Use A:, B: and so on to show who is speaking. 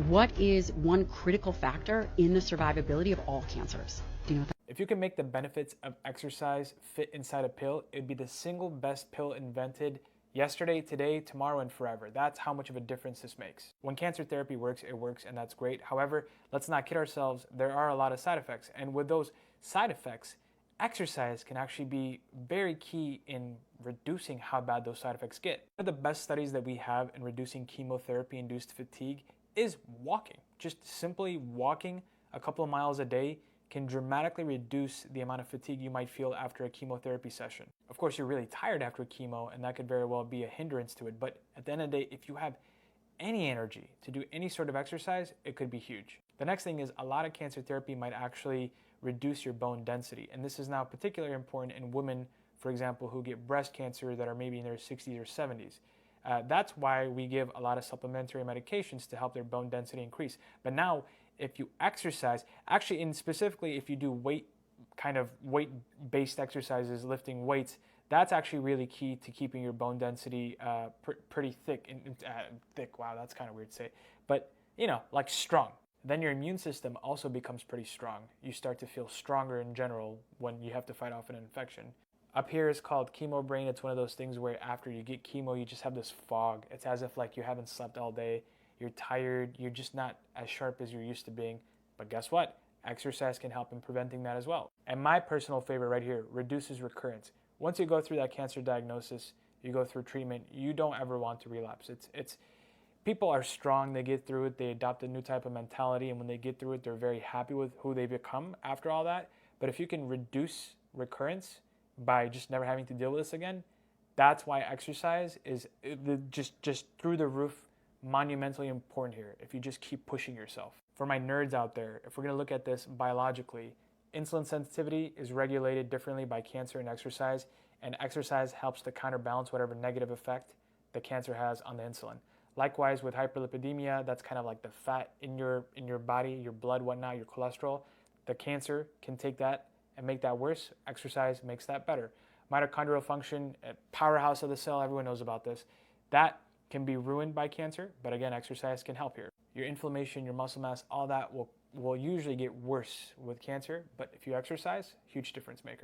A: What is one critical factor in the survivability of all cancers? Do you know what
B: If you can make the benefits of exercise fit inside a pill, it'd be the single best pill invented yesterday, today, tomorrow, and forever. That's how much of a difference this makes. When cancer therapy works, it works, and that's great. However, let's not kid ourselves, there are a lot of side effects. And with those side effects, exercise can actually be very key in reducing how bad those side effects get. One of the best studies that we have in reducing chemotherapy-induced fatigue is walking. Just simply walking a couple of miles a day can dramatically reduce the amount of fatigue you might feel after a chemotherapy session. Of course, you're really tired after chemo, and that could very well be a hindrance to it. But at the end of the day, if you have any energy to do any sort of exercise, it could be huge. The next thing is a lot of cancer therapy might actually reduce your bone density. And this is now particularly important in women, for example, who get breast cancer that are maybe in their 60s or 70s. That's why we give a lot of supplementary medications to help their bone density increase. But now, if you exercise, actually, and specifically if you do weight-based exercises, lifting weights, that's actually really key to keeping your bone density pretty thick. Thick, wow, that's kind of weird to say. But, like strong. Then your immune system also becomes pretty strong. You start to feel stronger in general when you have to fight off an infection. Up here is called chemo brain. It's one of those things where after you get chemo, you just have this fog. It's as if like you haven't slept all day. You're tired. You're just not as sharp as you're used to being. But guess what? Exercise can help in preventing that as well. And my personal favorite right here, reduces recurrence. Once you go through that cancer diagnosis, you go through treatment, you don't ever want to relapse. People are strong, they get through it, they adopt a new type of mentality, and when they get through it, they're very happy with who they become after all that. But if you can reduce recurrence by just never having to deal with this again, that's why exercise is just through the roof monumentally important here if you just keep pushing yourself. For my nerds out there, if we're going to look at this biologically, insulin sensitivity is regulated differently by cancer and exercise helps to counterbalance whatever negative effect the cancer has on the insulin. Likewise, with hyperlipidemia, that's kind of like the fat in your body, your blood, whatnot, your cholesterol. The cancer can take that and make that worse. Exercise makes that better. Mitochondrial function, powerhouse of the cell, everyone knows about this. That can be ruined by cancer, but again, exercise can help here. Your inflammation, your muscle mass, all that will usually get worse with cancer, but if you exercise, huge difference maker.